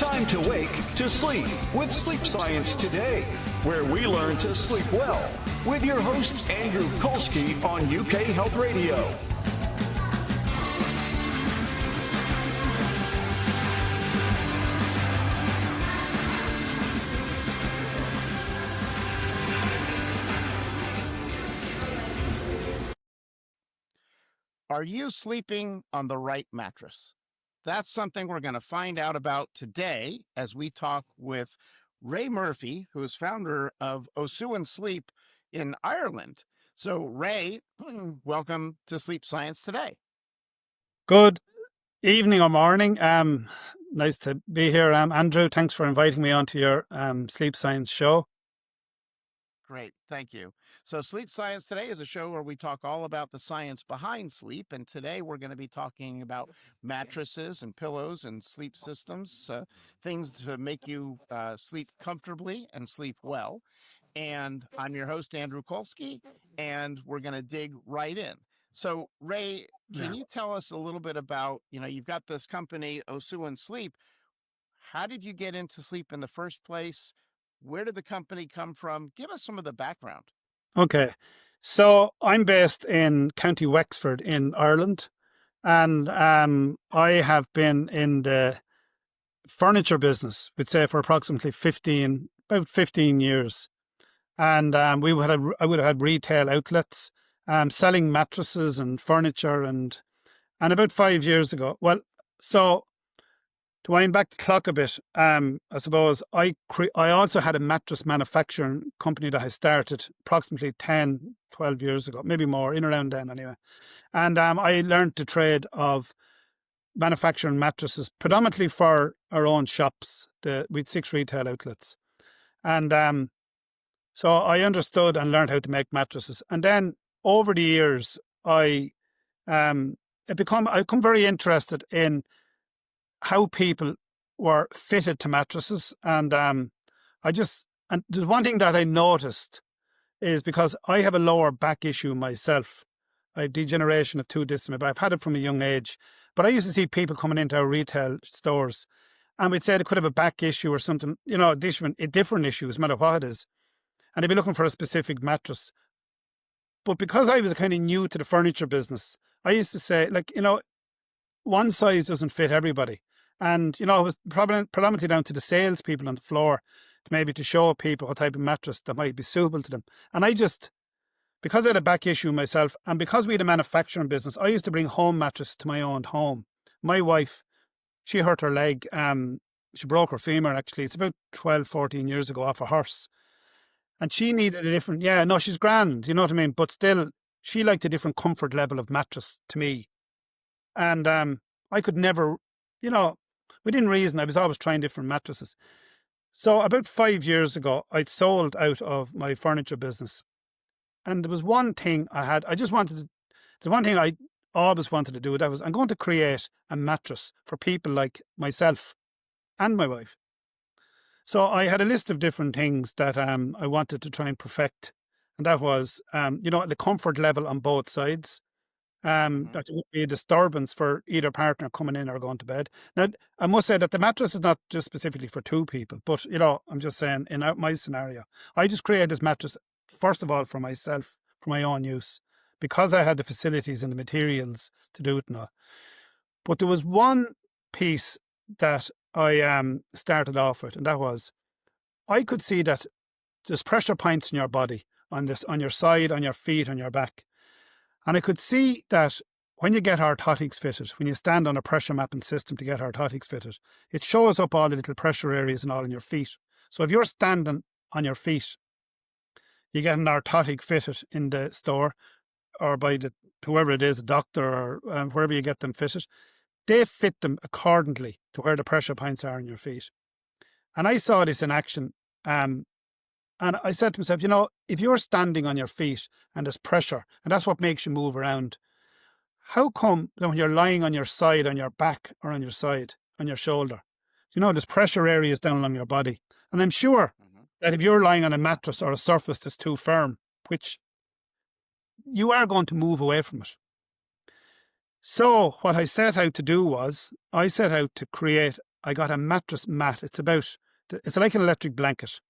time to wake to sleep with Sleep Science Today, where we learn to sleep well with your host, Andrew Colsky on UK Health Radio. Are you sleeping on the right mattress? That's something we're going to find out about today as we talk with Ray Murphy, who is founder of Osuan Sleep in Ireland. So, Ray, welcome to Sleep Science Today. Good evening or morning. Nice to be here. Andrew, thanks for inviting me onto your Sleep Science show. Great, thank you. So Sleep Science Today is a show where we talk all about the science behind sleep, and today we're going to be talking about mattresses and pillows and sleep systems, things to make you sleep comfortably and sleep well. And I'm your host, Andrew Colsky, and we're going to dig right in. So, Ray, can you tell us a little bit about, you've got this company, Osuan Sleep. How did you get into sleep in the first place? Where did the company come from? Give us some of the background. Okay. So I'm based in County Wexford in Ireland, and I have been in the furniture business, we'd say, for approximately about 15 years. And I would have had retail outlets selling mattresses and furniture, and about 5 years ago. To wind back the clock a bit, I suppose I also had a mattress manufacturing company that I started approximately 10, 12 years ago, maybe more, in around then anyway. And I learned the trade of manufacturing mattresses, predominantly for our own shops. We had 6 retail outlets. And so I understood and learned how to make mattresses. And then over the years, I become very interested in how people were fitted to mattresses. And and there's one thing that I noticed is, because I have a lower back issue myself. I have degeneration of 2 discs in my back. I've had it from a young age. But I used to see people coming into our retail stores, and we'd say they could have a back issue or something, a different issue, no matter what it is. And they'd be looking for a specific mattress. But because I was kind of new to the furniture business, I used to say, one size doesn't fit everybody. And, it was predominantly down to the salespeople on the floor, maybe to show people what type of mattress that might be suitable to them. And because I had a back issue myself, and because we had a manufacturing business, I used to bring home mattresses to my own home. My wife, she hurt her leg. She broke her femur, actually. It's about 12, 14 years ago, off a horse. And she needed a different, she's grand, you know what I mean? But still, she liked a different comfort level of mattress to me. And I could never, within reason, I was always trying different mattresses. So about 5 years ago, I'd sold out of my furniture business. And there was one thing there's one thing I always wanted to do. That was, I'm going to create a mattress for people like myself and my wife. So I had a list of different things that I wanted to try and perfect. And that was, the comfort level on both sides. That there would be a disturbance for either partner coming in or going to bed. Now, I must say that the mattress is not just specifically for 2 people, but, I'm just saying, in my scenario, I just created this mattress, first of all, for myself, for my own use, because I had the facilities and the materials to do it now. But there was one piece that I started off with, and that was, I could see that there's pressure points in your body, on your side, on your feet, on your back. And I could see that when you get orthotics fitted, when you stand on a pressure mapping system to get orthotics fitted, it shows up all the little pressure areas and all in your feet. So if you're standing on your feet, you get an orthotic fitted in the store, or by whoever it is, a doctor, or wherever you get them fitted. They fit them accordingly to where the pressure points are in your feet. And I saw this in action. And I said to myself, if you're standing on your feet and there's pressure, and that's what makes you move around, how come when you're lying on your side, on your back, or on your side, on your shoulder, there's pressure areas down along your body. And I'm sure that if you're lying on a mattress or a surface that's too firm, which you are going to move away from it. So what I set out to do was, I set out to create I got a mattress mat. It's like an electric blanket.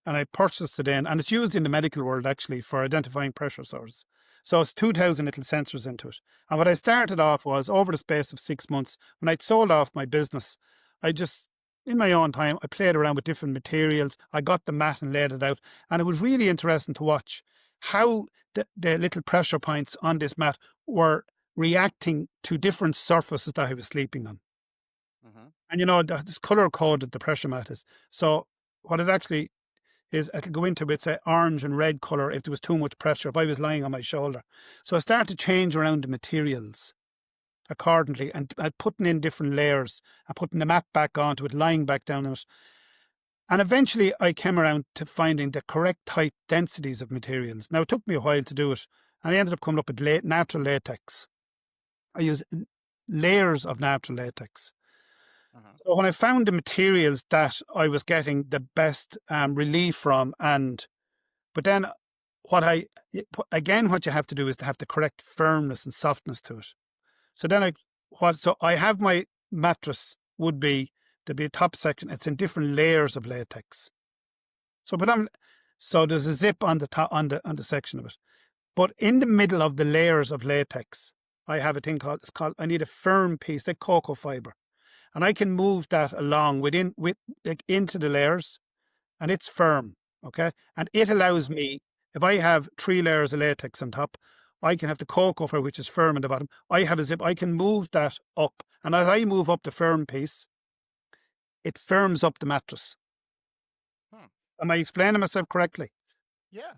And I purchased it and it's used in the medical world actually for identifying pressure sores. So it's 2,000 little sensors into it. And what I started off was over the space of 6 months, when I'd sold off my business, I just, in my own time, I played around with different materials. I got the mat and laid it out. And it was really interesting to watch how the little pressure points on this mat were reacting to different surfaces that I was sleeping on. Mm-hmm. And this color coded the pressure mat is. So what it actually is, it'll go into it's a orange and red colour if there was too much pressure, if I was lying on my shoulder. So I started to change around the materials accordingly and putting in different layers and putting the mat back onto it, lying back down on it. And eventually I came around to finding the correct type densities of materials. Now, it took me a while to do it, and I ended up coming up with natural latex. I use layers of natural latex. So when I found the materials that I was getting the best relief from, but then what you have to do is to have the correct firmness and softness to it. So then I have my mattress would be a top section. It's in different layers of latex. So there's a zip on the top on the section of it, but in the middle of the layers of latex, I have a thing I need a firm piece, like cocoa fiber. And I can move that along into the layers, and it's firm, okay? And it allows me, if I have 3 layers of latex on top, I can have the cocoa fiber, which is firm at the bottom. I have a zip. I can move that up. And as I move up the firm piece, it firms up the mattress. Am I explaining myself correctly? Yeah.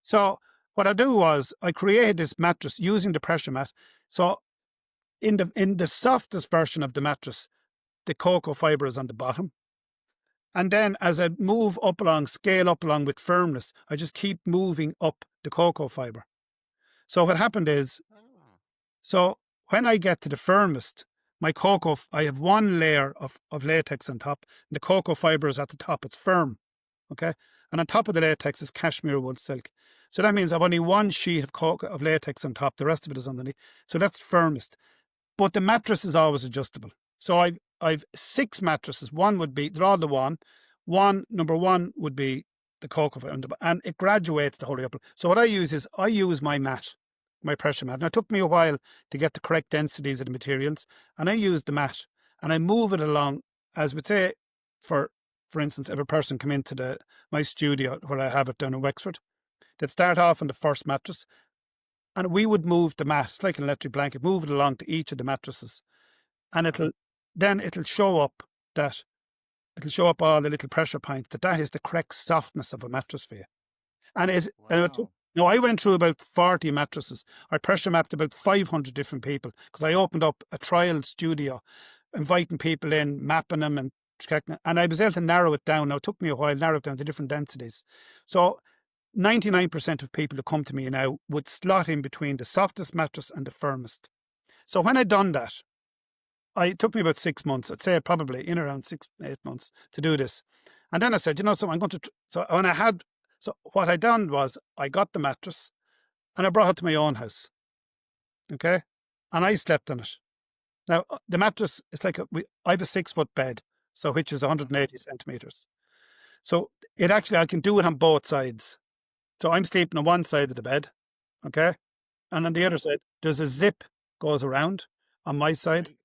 So what I do was I created this mattress using the pressure mat. So in the softest version of the mattress, the cocoa fiber is on the bottom. And then as I move scale up along with firmness, I just keep moving up the cocoa fiber. So what happened is, so when I get to the firmest, I have 1 layer of latex on top, and the cocoa fiber is at the top. It's firm, okay? And on top of the latex is cashmere wool silk. So that means I've only 1 sheet of latex on top. The rest of it is underneath. So that's firmest. But the mattress is always adjustable. So I've 6 mattresses. One would be, they're all the one. Number one would be the cocoa fiber, and it graduates the whole way up. So what I use my mat, my pressure mat. Now, it took me a while to get the correct densities of the materials, and I use the mat and I move it along, as we'd say, for instance, if a person come into my studio where I have it down in Wexford, they'd start off on the first mattress, and we would move the mat. It's like an electric blanket, move it along to each of the mattresses, and it'll show up all the little pressure points that is the correct softness of a mattress for you. And I went through about 40 mattresses. I pressure mapped about 500 different people because I opened up a trial studio, inviting people in, mapping them and checking, and I was able to narrow it down. Now, it took me a while to narrow it down to different densities. So 99% of people who come to me now would slot in between the softest mattress and the firmest. So when I'd done that, it took me about 6 months, I'd say probably in around 6-8 months to do this. And then I said, so I'm going to, so what I done was I got the mattress and I brought it to my own house. Okay. And I slept on it. Now, the mattress is like, I have a 6-foot bed, so which is 180 centimeters. So I can do it on both sides. So I'm sleeping on one side of the bed. Okay. And on the other side, there's a zip goes around on my side.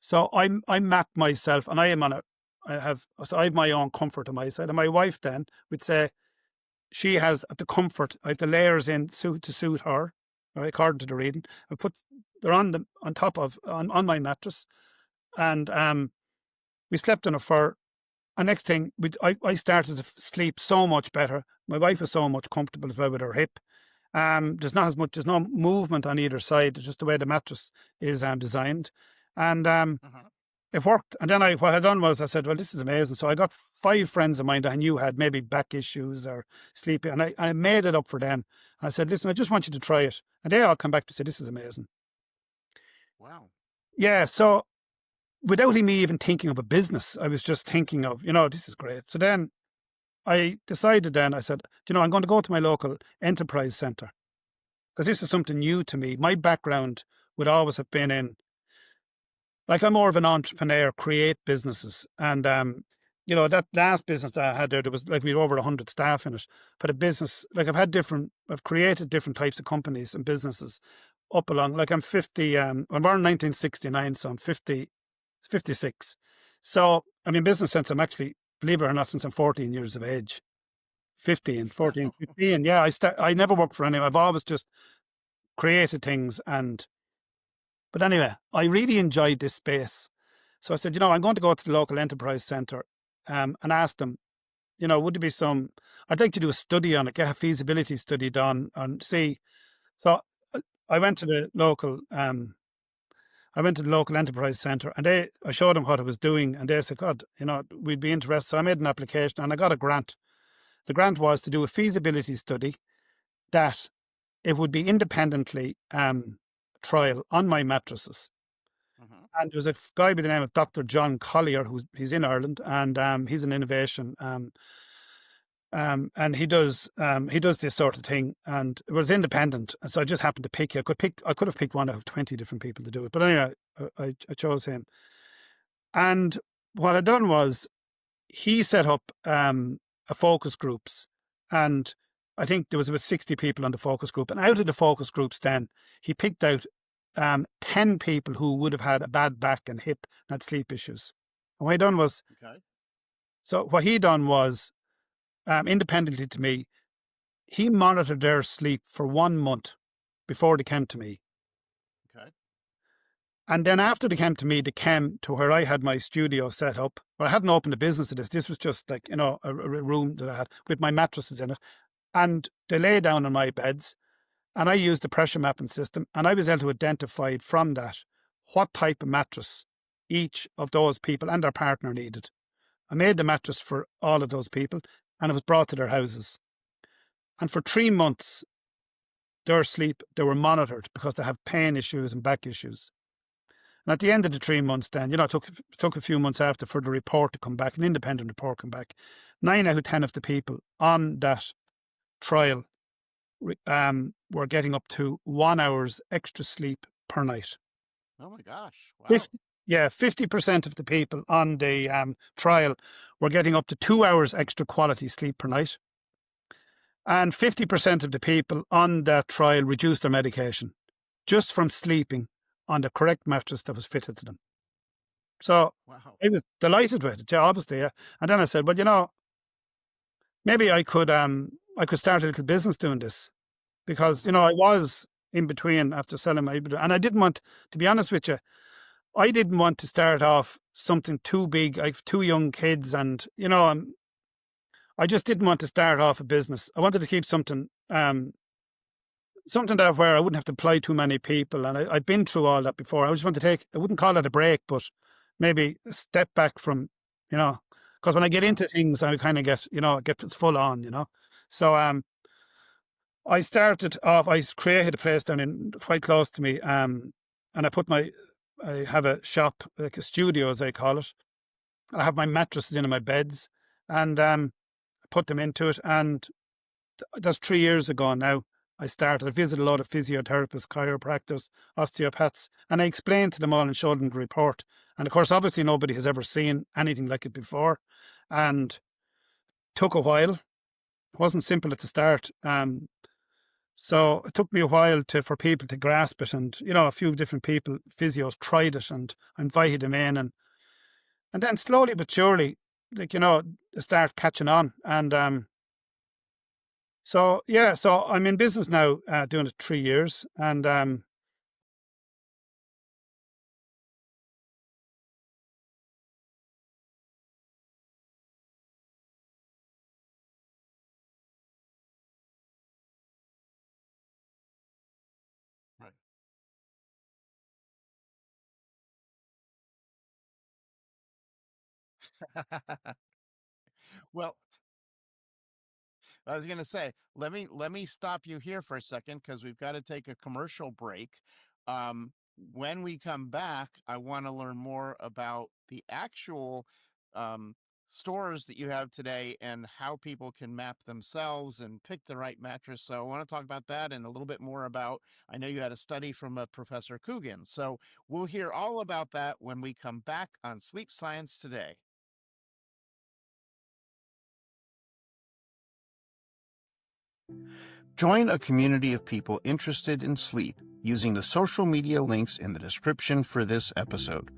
So I map myself, and I have my own comfort on my side. And my wife then would say she has the comfort. I have the layers in to suit her, right, according to the reading. They're on my mattress, and we slept on it for. And next thing, I started to sleep so much better. My wife is so much comfortable as well with her hip. There's no movement on either side. It's just the way the mattress is designed. And it worked. And then what I done was I said, well, this is amazing. So I got 5 friends of mine that I knew had maybe back issues or sleepy, and I made it up for them. I said, listen, I just want you to try it. And they all come back to say, this is amazing. Wow. Yeah. So without me even thinking of a business, I was just thinking of, this is great. So then I decided I said, I'm going to go to my local enterprise centre because this is something new to me. My background would always have been in like I'm more of an entrepreneur, create businesses. And, that last business that I had there was like we had over 100 staff in it. But a business, like I've created different types of companies and businesses up along, like I'm 50, I'm born in 1969, so I'm 56. So, I mean, business sense, I'm actually, believe it or not, since I'm 14 years of age, 15, 14, 15. Yeah, I never worked for anyone. I've always just created things. But anyway, I really enjoyed this space. So I said, I'm going to go to the local enterprise centre and ask them, would there be I'd like to do a study on it, get a feasibility study done and see. So uh, I went to the local, I went to the local enterprise centre and I showed them what I was doing and they said, God, we'd be interested. So I made an application and I got a grant. The grant was to do a feasibility study that it would be independently trial on my mattresses. Hmm. And there was a guy by the name of Dr. John Collier, he's in Ireland, and he's an innovation, and he does this sort of thing, and it was independent. And so I just happened to pick. I could have picked one out of 20 different people to do it, but anyway, I chose him. And what I done was he set up a focus groups, and I think there was about 60 people on the focus group. And out of the focus groups, then he picked out 10 people who would have had a bad back and hip and had sleep issues. And what he done was, Okay. so what he done was, independently to me, he monitored their sleep for 1 month before they came to me. Okay. And then after they came to me, they came to where I had my studio set up. Well, I hadn't opened a business of this. This was just like, a room that I had with my mattresses in it. And they lay down on my beds and I used the pressure mapping system and I was able to identify from that what type of mattress each of those people and their partner needed. I made the mattress for all of those people and it was brought to their houses. And for 3 months, their sleep, they were monitored because they have pain issues and back issues. And at the end of the 3 months, then, it took a few months after for the report to come back, an independent report come back. 9 out of 10 of the people on that trial were getting up to 1 hour's extra sleep per night. Oh my gosh. Wow. 50, yeah, 50% of the people on the trial were getting up to 2 hours extra quality sleep per night. And 50% of the people on that trial reduced their medication just from sleeping on the correct mattress that was fitted to them. So Wow. I was delighted with it, yeah, obviously. Yeah. And then I said, well, maybe I could start a little business doing this because, I was in between after selling my, and I didn't want, to be honest with you, I didn't want to start off something too big. I have 2 young kids and, I just didn't want to start off a business. I wanted to keep something that where I wouldn't have to employ too many people. And I'd been through all that before. I just want to I wouldn't call it a break, but maybe a step back from, because when I get into things, I kind of get full on. So I started off, I created a place down in quite close to me. And I have a shop, like a studio, as I call it. I have my mattresses in my beds and I put them into it. And that's 3 years ago now. I visited a lot of physiotherapists, chiropractors, osteopaths, and I explained to them all and showed them the report. And of course, obviously, nobody has ever seen anything like it before. And took a while. It wasn't simple at the start. So it took me a while for people to grasp it. And, a few different people, physios, tried it and I invited them in. And then slowly but surely, like, they start catching on. And so, yeah, so I'm in business now, doing it 3 years. And Right. Well, I was going to say, let me stop you here for a second because we've got to take a commercial break. Um, when we come back, I want to learn more about the actual um, stores that you have today and how people can map themselves and pick the right mattress. So I want to talk about that and a little bit more about, I know you had a study from Professor Coogan. So we'll hear all about that when we come back on Sleep Science Today. Join a community of people interested in sleep using the social media links in the description for this episode.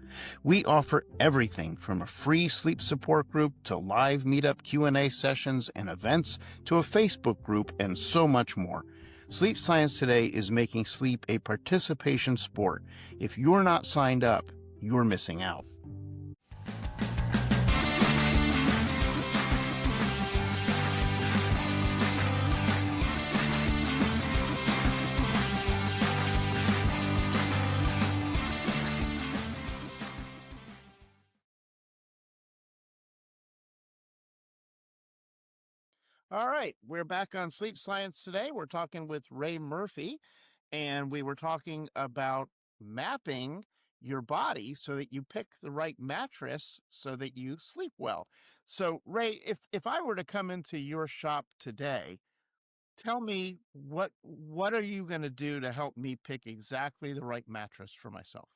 We offer everything from a free sleep support group to live meetup Q&A sessions and events to a Facebook group and so much more. Sleep Science Today is making sleep a participation sport. If you're not signed up, you're missing out. All right, we're back on Sleep Science Today. We're talking with Ray Murphy, and we were talking about mapping your body so that you pick the right mattress so that you sleep well. So, Ray, if I were to come into your shop today, tell me what are you going to do to help me pick exactly the right mattress for myself?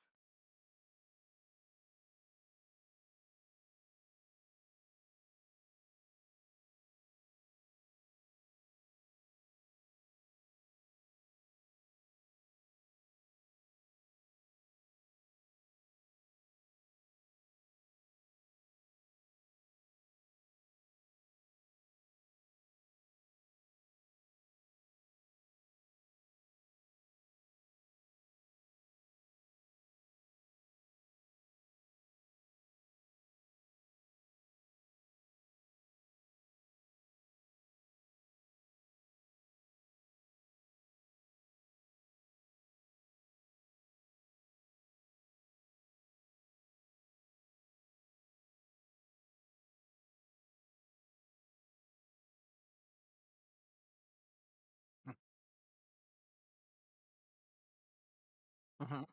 Mm-hmm.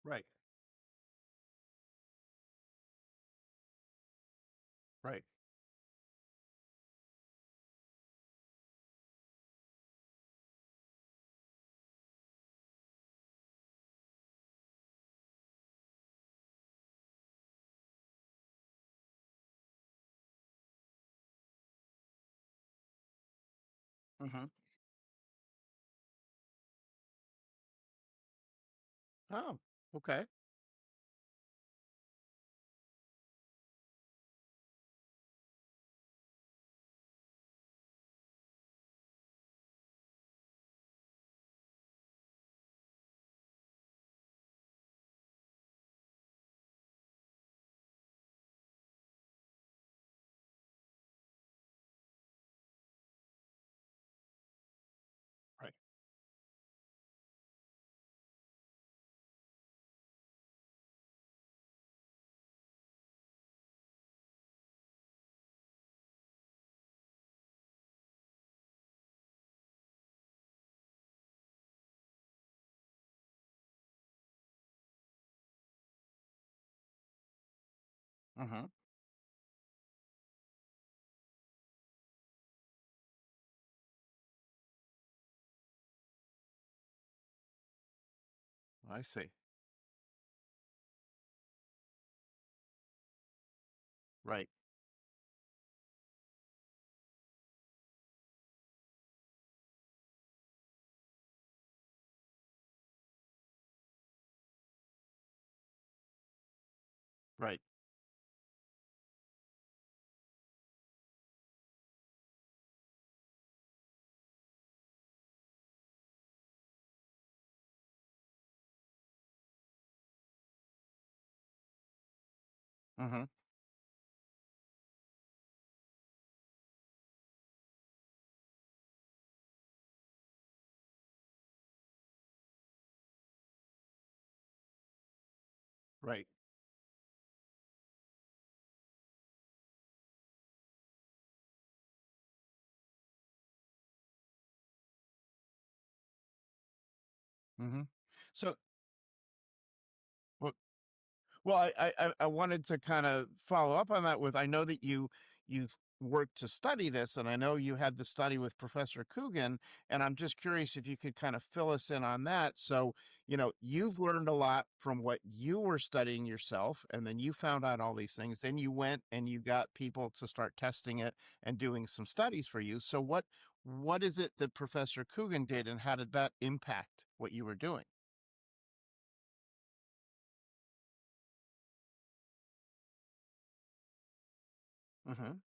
Right, right, mm-hmm. Oh, okay, right, mm-hmm. I see. Right, right, mm-hmm. Right. Hmm. So, well, well, I wanted to kind of follow up on that with, I know that you worked to study this, and I know you had the study with Professor Coogan, and I'm just curious if you could kind of fill us in on that. So, you've learned a lot from what you were studying yourself, and then you found out all these things. Then you went and you got people to start testing it and doing some studies for you. So what is it that Professor Coogan did, and how did that impact what you were doing? Hmm.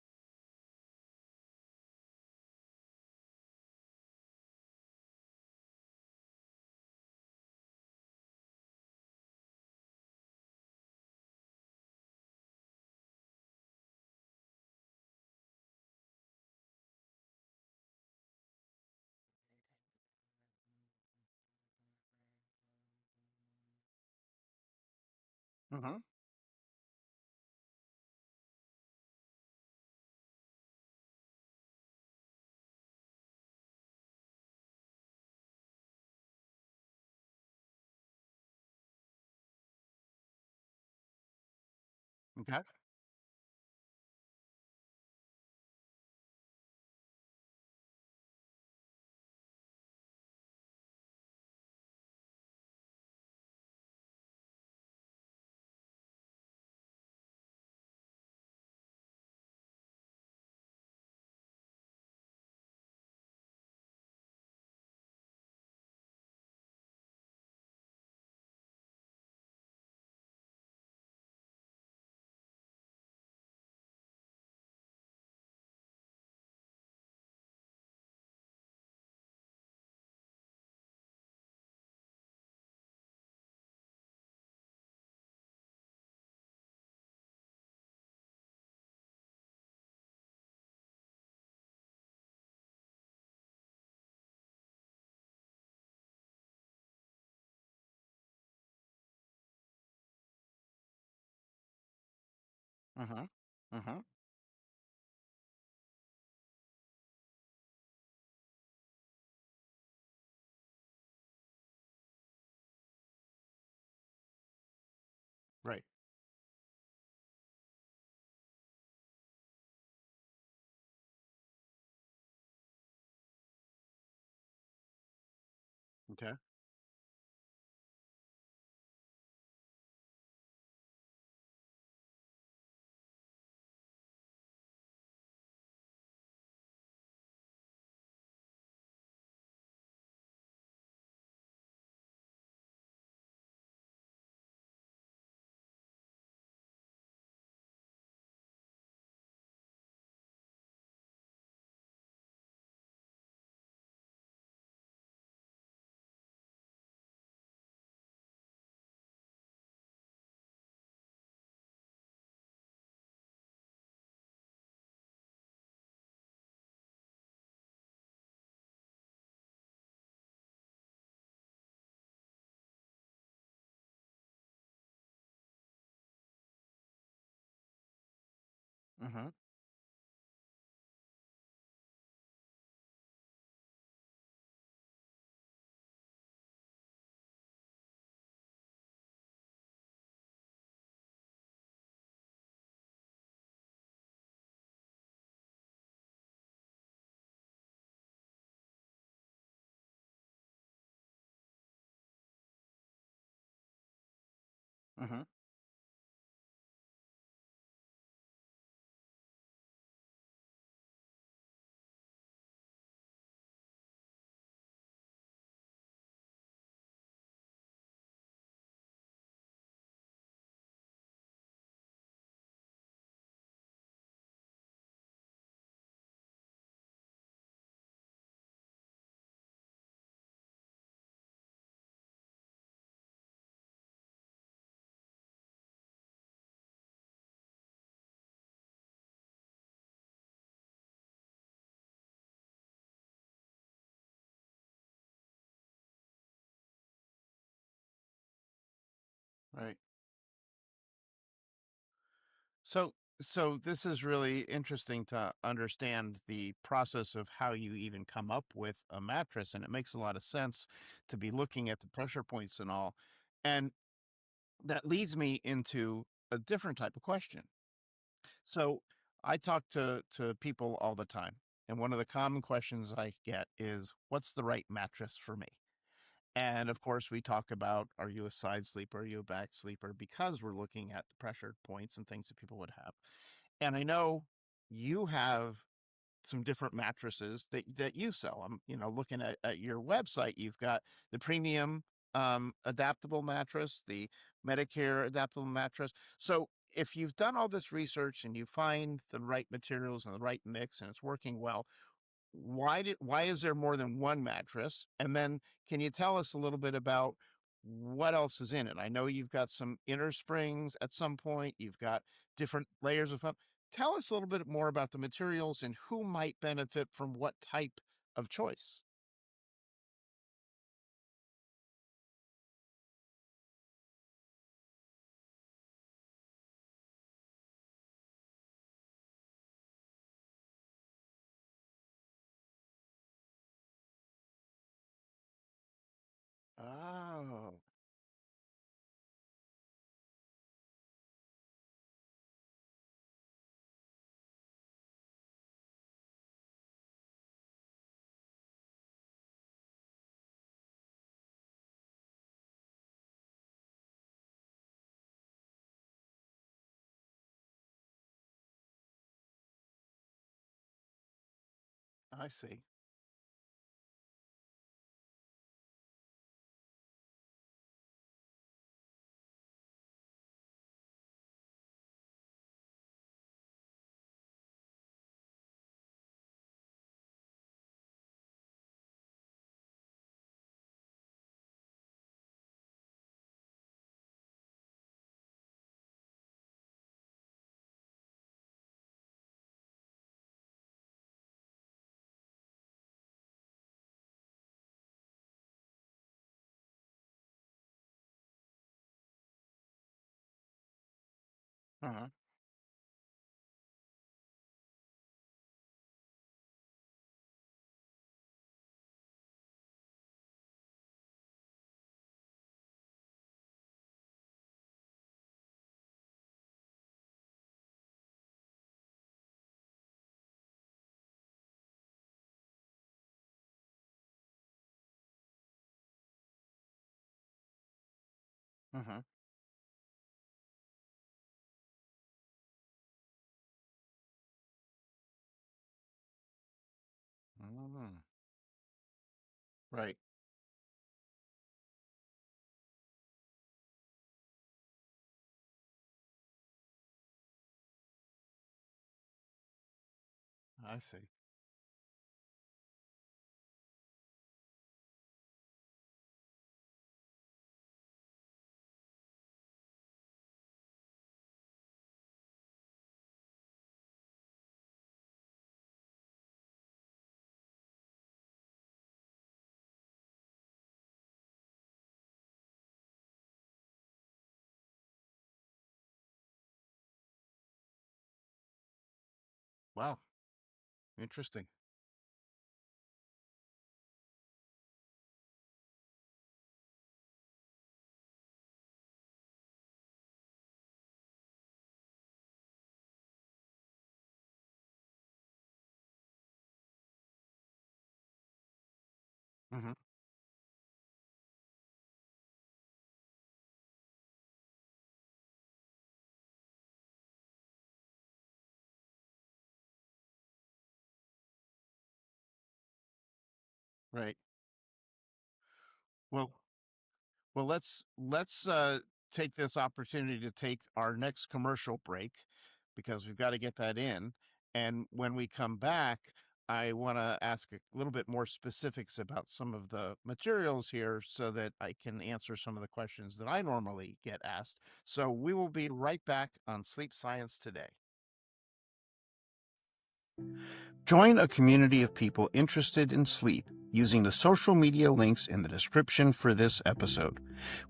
Hmm. Okay. Hmm. Hmm. Right. Okay. Hmm. Hmm. Right. So So this is really interesting to understand the process of how you even come up with a mattress, and it makes a lot of sense to be looking at the pressure points and all. And that leads me into a different type of question. So I talk to people all the time, and one of the common questions I get is, "What's the right mattress for me?" And of course, we talk about, are you a side sleeper? Are you a back sleeper? Because we're looking at the pressure points and things that people would have. And I know you have some different mattresses that you sell. I'm, looking at your website, you've got the premium adaptable mattress, the Medicare adaptable mattress. So if you've done all this research and you find the right materials and the right mix and it's working well, why is there more than one mattress? And then can you tell us a little bit about what else is in it? I know you've got some inner springs at some point, you've got different layers of foam. Tell us a little bit more about the materials and who might benefit from what type of choice. Oh, I see. Uh-huh. Uh-huh. Mm, right. I see. Wow. Interesting. Hmm. Right. Well, Well, let's take this opportunity to take our next commercial break because we've got to get that in. And when we come back, I want to ask a little bit more specifics about some of the materials here so that I can answer some of the questions that I normally get asked. So we will be right back on Sleep Science Today. Join a community of people interested in sleep using the social media links in the description for this episode.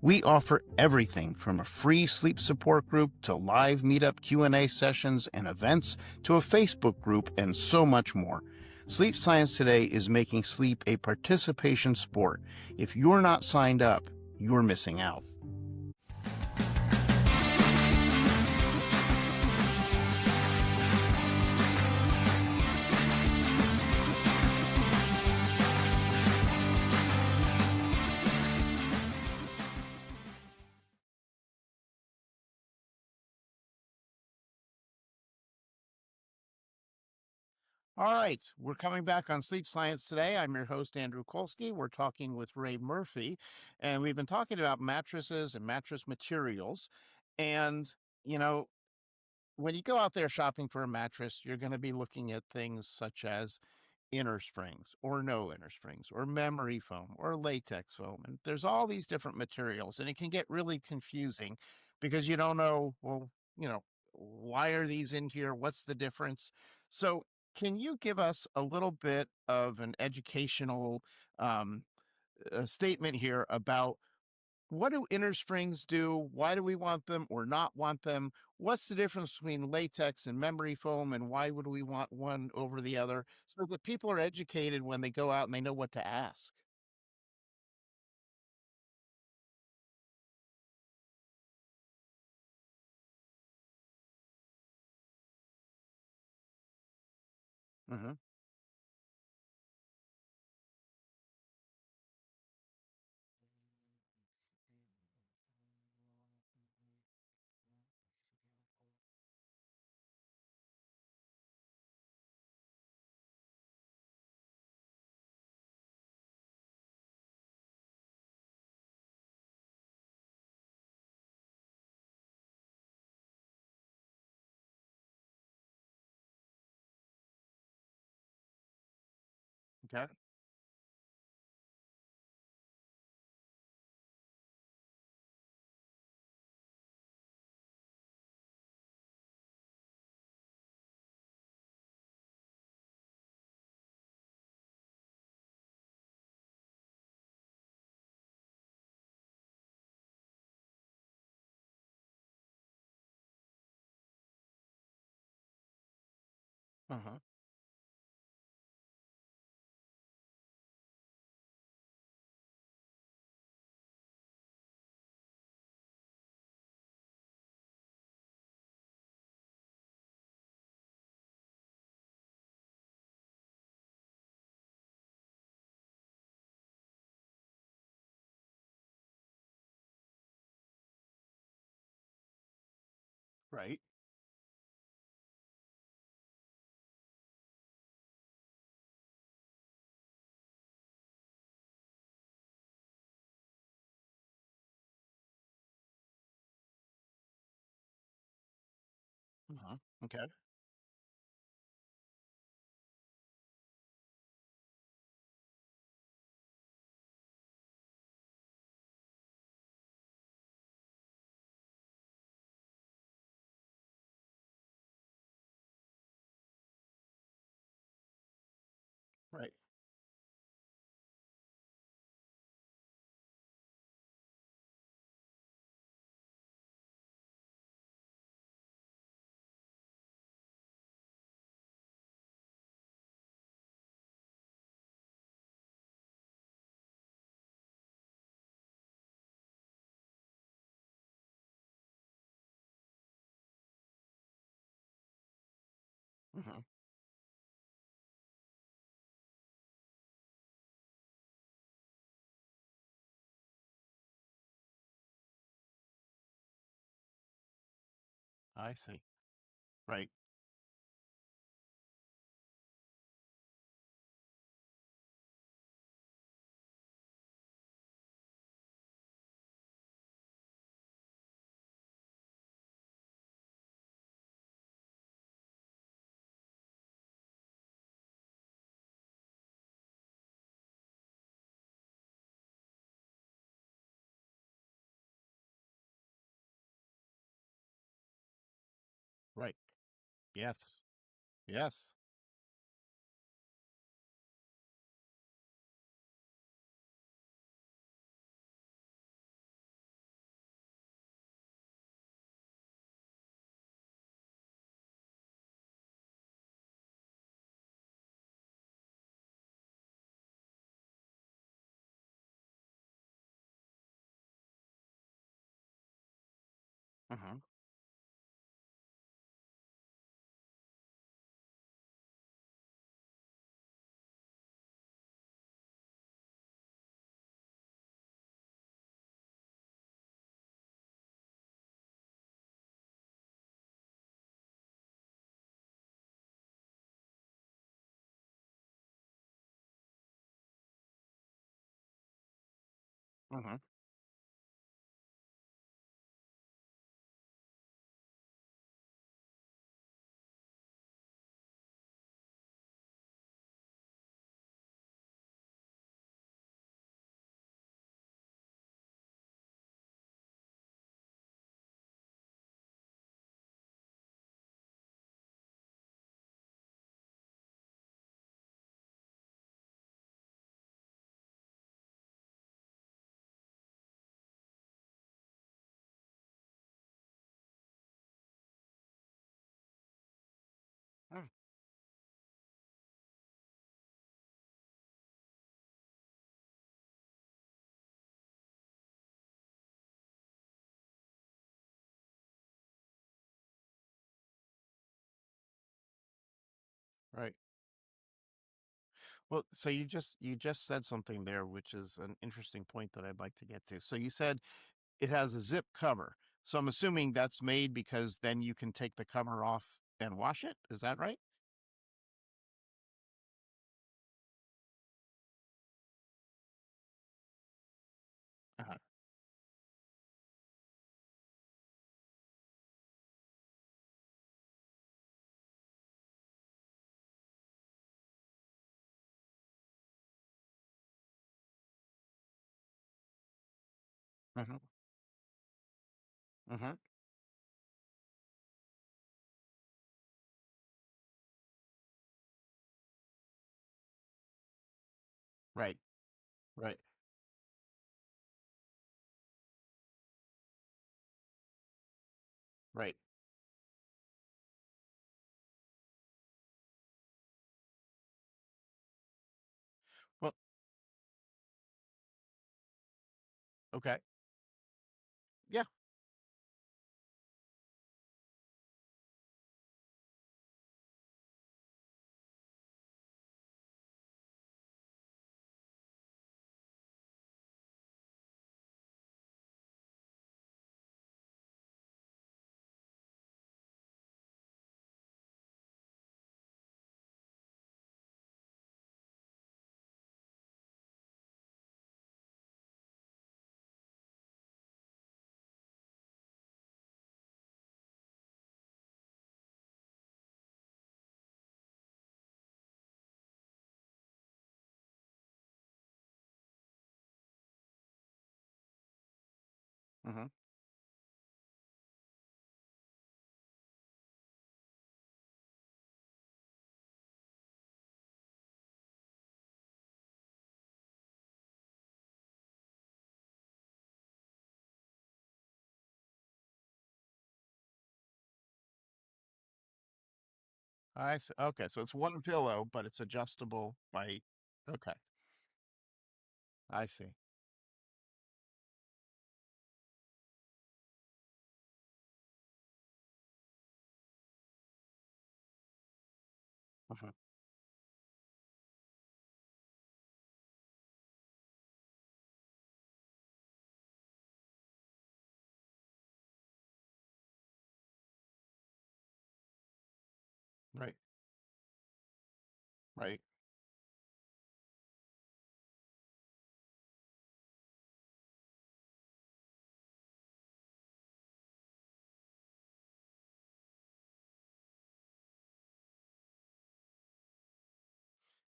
We offer everything from a free sleep support group to live meetup Q&A sessions and events to a Facebook group and so much more. Sleep Science Today is making sleep a participation sport. If you're not signed up, you're missing out. All right, we're coming back on Sleep Science Today. I'm your host, Andrew Colsky. We're talking with Ray Murphy, and we've been talking about mattresses and mattress materials. And, you know, when you go out there shopping for a mattress, you're going to be looking at things such as inner springs or no inner springs or memory foam or latex foam. And there's all these different materials, and it can get really confusing because you don't know, well, why are these in here? What's the difference? So, can you give us a little bit of an educational um, statement here about what do inner springs do? Why do we want them or not want them? What's the difference between latex and memory foam, and why would we want one over the other? So that people are educated when they go out and they know what to ask. Hmm. Okay. Uh-huh. Right. Uh-huh. Okay. Right. Uh-huh. I see. Right. Right. Yes. Yes. Hmm. Hmm. Right. Well, so you just said something there, which is an interesting point that I'd like to get to. So you said it has a zip cover. So I'm assuming that's made because then you can take the cover off and wash it. Is that right? Uh-huh. Hmm. Hmm. Right. Right. Right. Well, okay. Yeah. Hmm. I see. Okay. So it's one pillow, but it's adjustable by. Okay. I see. Hmm. Right. Right.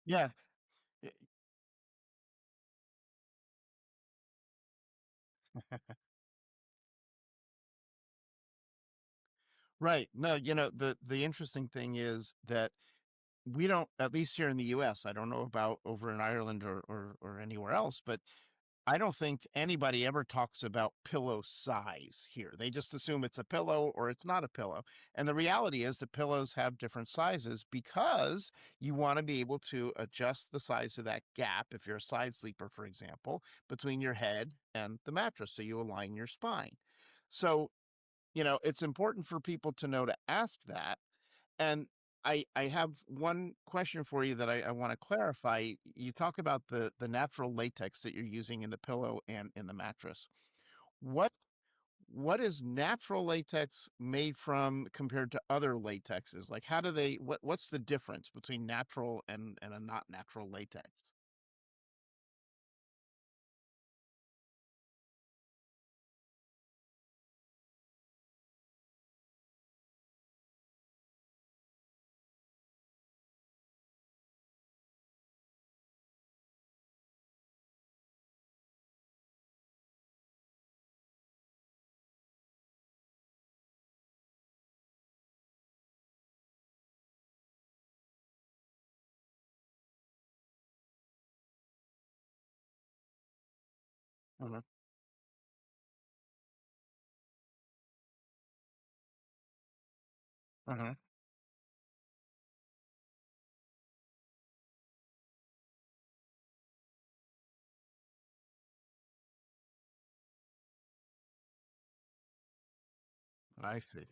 Yeah. y- Right. No, the interesting thing is that we don't, at least here in the US, I don't know about over in Ireland or anywhere else, but I don't think anybody ever talks about pillow size here. They just assume it's a pillow or it's not a pillow. And the reality is that pillows have different sizes because you want to be able to adjust the size of that gap, if you're a side sleeper, for example, between your head and the mattress so you align your spine. So it's important for people to know to ask that. And I have one question for you that I want to clarify. You talk about the natural latex that you're using in the pillow and in the mattress. What what is natural latex made from compared to other latexes? Like how do they what's the difference between natural and a not natural latex? Uh-huh. Uh-huh. I see.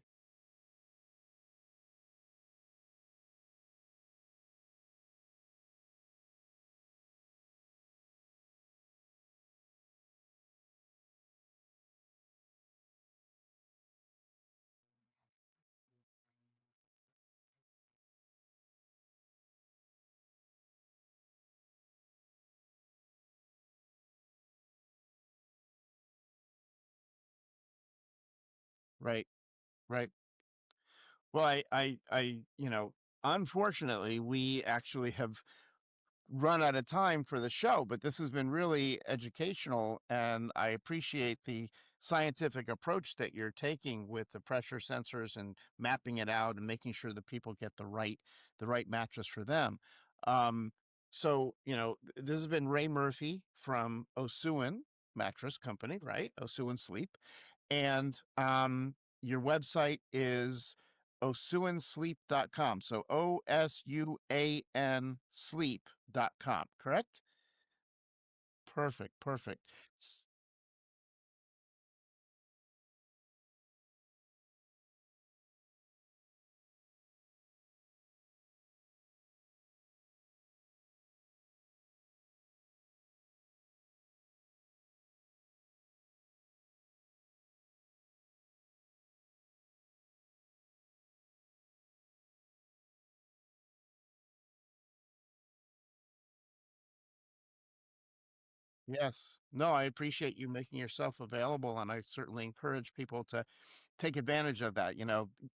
Right. Right. Well, unfortunately, we actually have run out of time for the show, but this has been really educational, and I appreciate the scientific approach that you're taking with the pressure sensors and mapping it out and making sure that people get the right mattress for them. Um, this has been Ray Murphy from Osuin Mattress Company, right? Osuin Sleep. And your website is osuansleep.com. So OSUAN sleep.com, correct? Perfect, perfect. Yes. No, I appreciate you making yourself available, and I certainly encourage people to take advantage of that.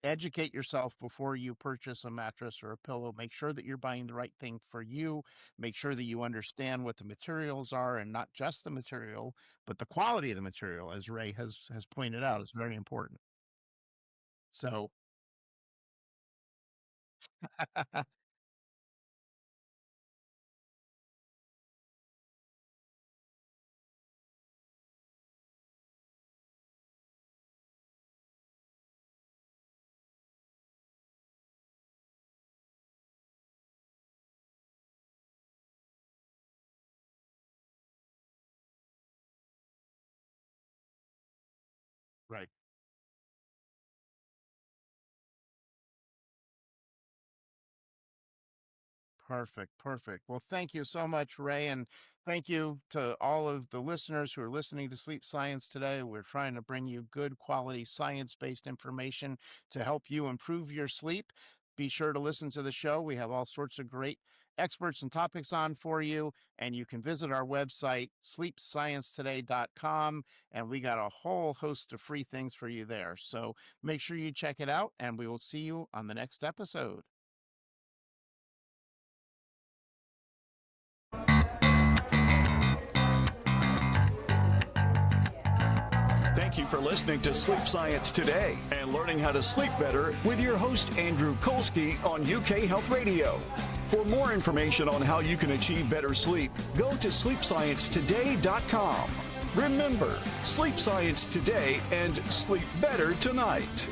Educate yourself before you purchase a mattress or a pillow. Make sure that you're buying the right thing for you. Make sure that you understand what the materials are, and not just the material, but the quality of the material, as Ray has pointed out, is very important. So, right. Perfect, perfect. Well, thank you so much, Ray, and thank you to all of the listeners who are listening to Sleep Science today. We're trying to bring you good quality science-based information to help you improve your sleep. Be sure to listen to the show. We have all sorts of great experts and topics on for you, and you can visit our website, sleepsciencetoday.com, and we got a whole host of free things for you there. So make sure you check it out, and we will see you on the next episode. Thank you for listening to Sleep Science Today and learning how to sleep better with your host, Andrew Colsky, on UK Health Radio. For more information on how you can achieve better sleep, go to sleepsciencetoday.com. Remember, sleep science today and sleep better tonight.